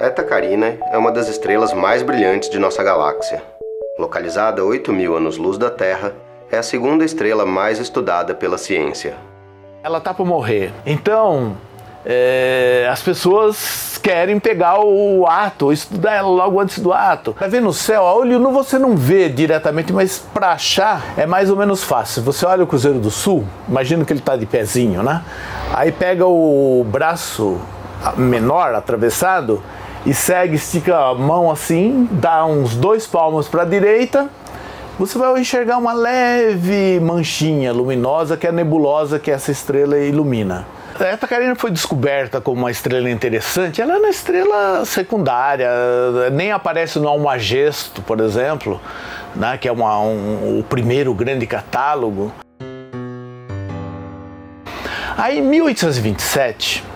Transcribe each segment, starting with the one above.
Eta Carinae é uma das estrelas mais brilhantes de nossa galáxia. Localizada a 8.000 anos-luz da Terra, é a segunda estrela mais estudada pela ciência. Ela tá para morrer. Então, as pessoas querem pegar o ato, estudar ela logo antes do ato. Tá vendo o céu? A olho nu você não vê diretamente, mas para achar é mais ou menos fácil. Você olha o Cruzeiro do Sul, imagina que ele tá de pezinho, né? Aí pega o braço menor, atravessado, e segue, estica a mão assim, dá uns 2 palmos para a direita, você vai enxergar uma leve manchinha luminosa que é a nebulosa que essa estrela ilumina. A Eta Carinae foi descoberta como uma estrela interessante. Ela é uma estrela secundária, nem aparece no Almagesto, por exemplo, né, que é o primeiro grande catálogo. Aí em 1827,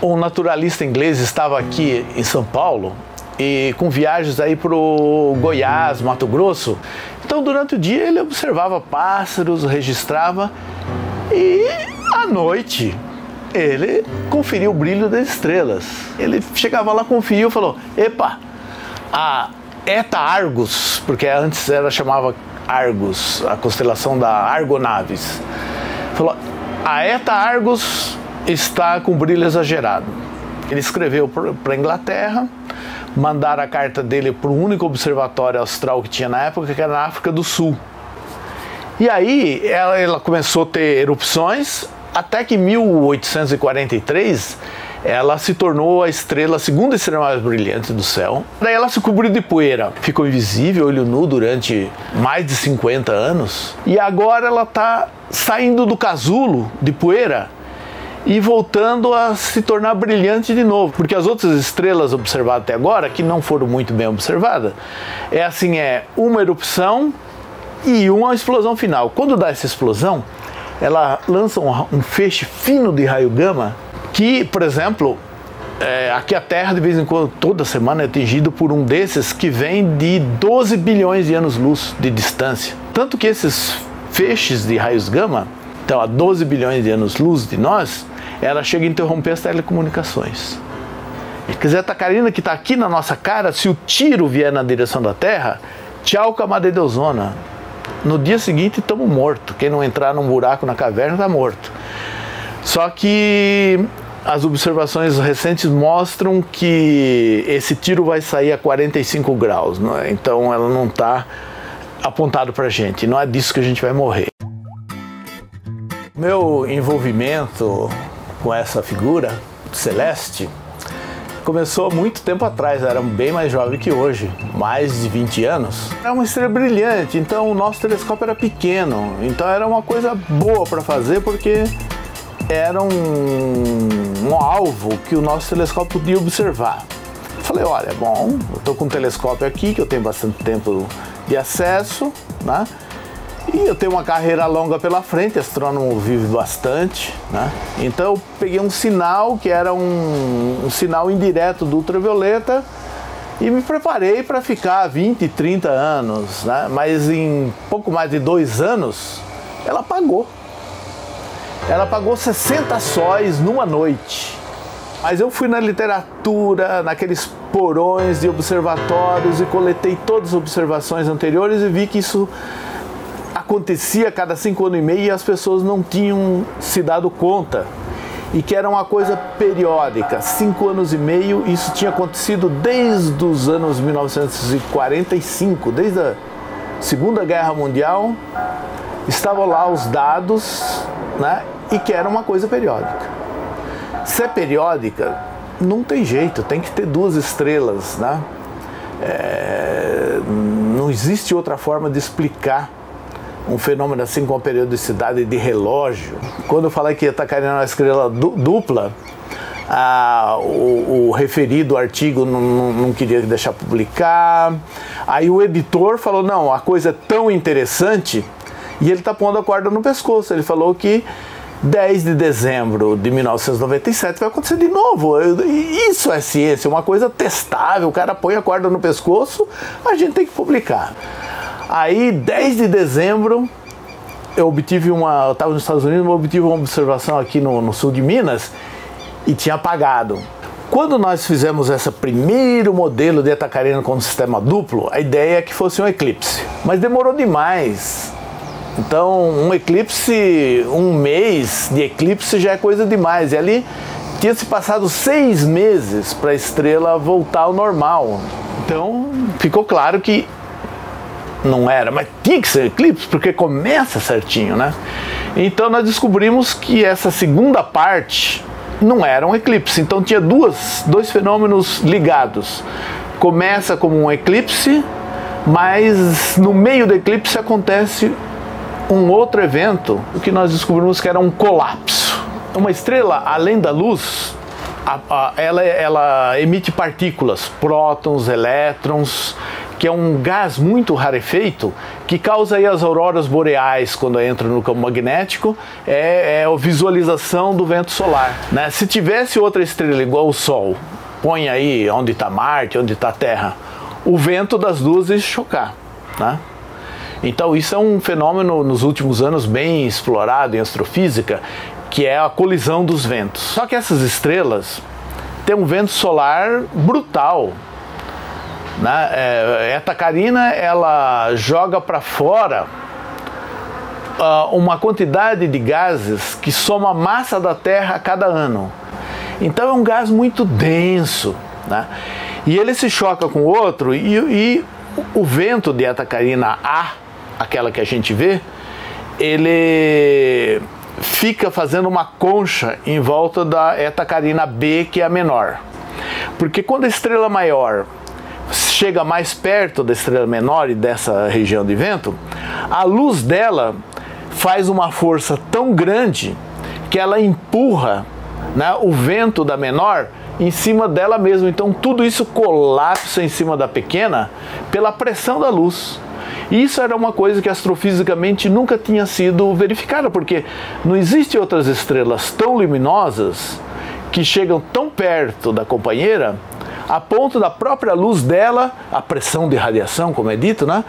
um naturalista inglês estava aqui em São Paulo e com viagens aí para o Goiás, Mato Grosso. Então durante o dia ele observava pássaros, registrava e à noite ele conferia o brilho das estrelas. Ele chegava lá, conferiu e falou: epa, a Eta Argus, porque antes ela chamava Argus, a constelação da Argonavis, falou: a Eta Argus está com brilho exagerado. Ele escreveu para a Inglaterra, mandaram a carta dele para o único observatório austral que tinha na época, que era na África do Sul. E aí ela começou a ter erupções, até que em 1843 ela se tornou a segunda estrela mais brilhante do céu. Daí ela se cobriu de poeira, ficou invisível, olho nu, durante mais de 50 anos. E agora ela está saindo do casulo de poeira e voltando a se tornar brilhante de novo, porque as outras estrelas observadas até agora, que não foram muito bem observadas, é uma erupção e uma explosão final. Quando dá essa explosão, ela lança um feixe fino de raio gama que, por exemplo, aqui a Terra de vez em quando, toda semana, é atingido por um desses que vem de 12 bilhões de anos-luz de distância. Tanto que esses feixes de raios gama, então a 12 bilhões de anos-luz de nós, ela chega a interromper as telecomunicações. Quer dizer, a Eta Carinae, que está aqui na nossa cara, se o tiro vier na direção da Terra, tchau camada de ozona. No dia seguinte estamos mortos. Quem não entrar num buraco na caverna está morto. Só que as observações recentes mostram que esse tiro vai sair a 45 graus, né? Então ela não está apontado para a gente. Não é disso que a gente vai morrer. Meu envolvimento com essa figura celeste começou há muito tempo atrás. Eu era bem mais jovem que hoje, mais de 20 anos. Era uma estrela brilhante, então o nosso telescópio era pequeno, então era uma coisa boa para fazer, porque era um alvo que o nosso telescópio podia observar. Falei: olha, bom, eu estou com um telescópio aqui que eu tenho bastante tempo de acesso, né? E eu tenho uma carreira longa pela frente, astrônomo vive bastante, né? Então eu peguei um sinal que era um sinal indireto do ultravioleta e me preparei para ficar 20, 30 anos, né? Mas em pouco mais de 2 anos, ela apagou. Ela apagou 60 sóis numa noite. Mas eu fui na literatura, naqueles porões de observatórios e coletei todas as observações anteriores e vi que isso acontecia a cada 5 anos e meio e as pessoas não tinham se dado conta, e que era uma coisa periódica. 5 anos e meio, isso tinha acontecido desde os anos 1945, desde a Segunda Guerra Mundial, estavam lá os dados, né, e que era uma coisa periódica. Se é periódica, não tem jeito, tem que ter 2 estrelas, né? Não existe outra forma de explicar um fenômeno assim com a periodicidade de relógio. Quando eu falei que Eta Carinae era uma estrela dupla, o referido artigo não queria deixar publicar. Aí o editor falou: não, a coisa é tão interessante, e ele está pondo a corda no pescoço. Ele falou que 10 de dezembro de 1997 vai acontecer de novo. Isso é ciência, uma coisa testável. O cara põe a corda no pescoço, a gente tem que publicar. Aí, 10 de dezembro, eu estava nos Estados Unidos, eu obtive uma observação aqui no sul de Minas e tinha apagado. Quando nós fizemos esse primeiro modelo de Eta Carina com sistema duplo, a ideia é que fosse um eclipse, mas demorou demais. Então, um eclipse, um mês de eclipse já é coisa demais. E ali tinha se passado 6 meses para a estrela voltar ao normal. Então, ficou claro que não era, mas tinha que ser eclipse, porque começa certinho, né? Então, nós descobrimos que essa segunda parte não era um eclipse. Então, tinha dois fenômenos ligados. Começa como um eclipse, mas no meio do eclipse acontece um outro evento, o que nós descobrimos que era um colapso. Uma estrela, além da luz, ela emite partículas, prótons, elétrons, que é um gás muito rarefeito, que causa aí as auroras boreais quando entra no campo magnético, é a visualização do vento solar, né? Se tivesse outra estrela igual o Sol, põe aí onde está Marte, onde está a Terra, o vento das duas ia chocar, né? Então isso é um fenômeno nos últimos anos bem explorado em astrofísica, que é a colisão dos ventos. Só que essas estrelas têm um vento solar brutal, né? Eta Carina, ela joga para fora uma quantidade de gases que soma a massa da Terra a cada ano. Então é um gás muito denso, né? E ele se choca com o outro e o vento de Eta Carina A, aquela que a gente vê, ele fica fazendo uma concha em volta da Eta Carina B, que é a menor. Porque quando a estrela maior chega mais perto da estrela menor e dessa região de vento, a luz dela faz uma força tão grande que ela empurra, né, o vento da menor em cima dela mesma. Então tudo isso colapsa em cima da pequena pela pressão da luz. Isso era uma coisa que astrofisicamente nunca tinha sido verificada, porque não existem outras estrelas tão luminosas que chegam tão perto da companheira a ponto da própria luz dela, a pressão de radiação, como é dito, né,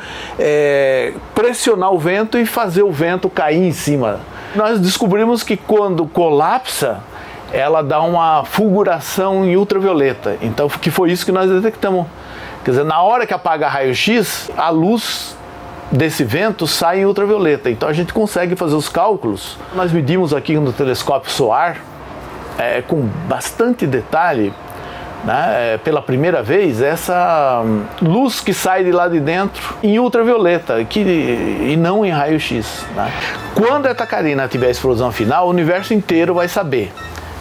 pressionar o vento e fazer o vento cair em cima. Nós descobrimos que quando colapsa, ela dá uma fulguração em ultravioleta. Então, que foi isso que nós detectamos. Quer dizer, na hora que apaga raio-x, a luz desse vento sai em ultravioleta. Então a gente consegue fazer os cálculos. Nós medimos aqui no telescópio SOAR, com bastante detalhe, né, pela primeira vez, essa luz que sai de lá de dentro em ultravioleta e não em raio-x, né? Quando a Eta Carina tiver a explosão final, o universo inteiro vai saber.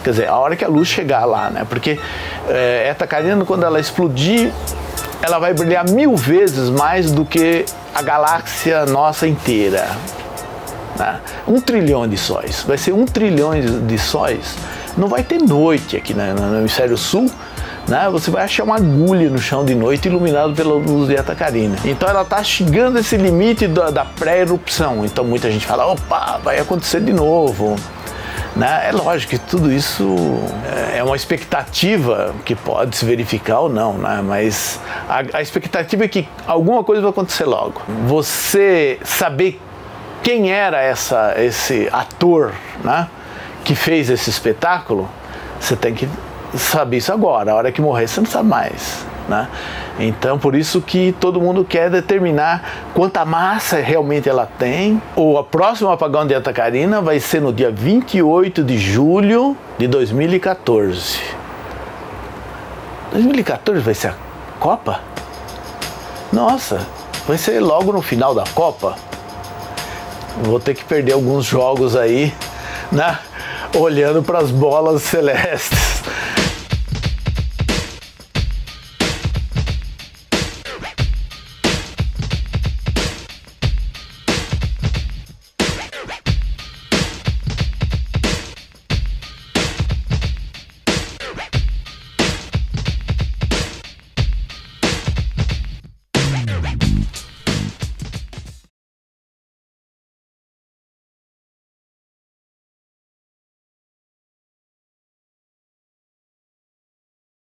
Quer dizer, a hora que a luz chegar lá, né? Porque Eta Carina, quando ela explodir, ela vai brilhar 1000 vezes mais do que a galáxia nossa inteira, né? 1 trilhão de sóis. Vai ser 1 trilhão de sóis. Não vai ter noite aqui no hemisfério sul, né? Você vai achar uma agulha no chão de noite iluminado pela luz de Eta Carina. Então ela está chegando a esse limite da pré-erupção. Então muita gente fala, opa, vai acontecer de novo. Né? É lógico que tudo isso é uma expectativa que pode se verificar ou não, né? Mas a expectativa é que alguma coisa vai acontecer logo. Você saber quem era esse ator, né, que fez esse espetáculo, você tem que saber isso agora. A hora que morrer, você não sabe mais, né? Então, por isso que todo mundo quer determinar quanta massa realmente ela tem. O próximo apagão de Eta Carina vai ser no dia 28 de julho de 2014. 2014 vai ser a Copa? Nossa, vai ser logo no final da Copa. Vou ter que perder alguns jogos aí, né, olhando para as bolas celestes.